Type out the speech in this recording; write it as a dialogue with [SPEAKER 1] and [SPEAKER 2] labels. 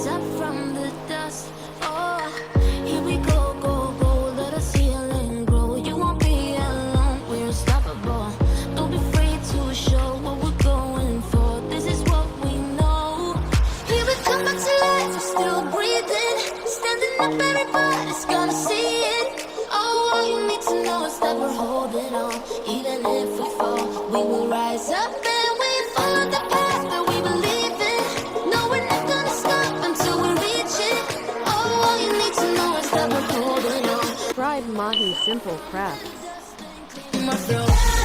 [SPEAKER 1] rise up from the dust. Oh, here we go, go, go. Let us heal and grow. You won't be alone. We're unstoppable. Don't be afraid to show what we're going for. This is what we know. Here we come back to life. We're still breathing. Standing up, everybody's gonna see it. Oh, all you need to know is that we're holding on. Even if we fall, we will rise up and we follow the path that we believe in. No, we're not gonna stop until we reach it. Oh, all you need to know is that we're holding on.
[SPEAKER 2] Tribe Mahi Simple Crafts.
[SPEAKER 1] My throat.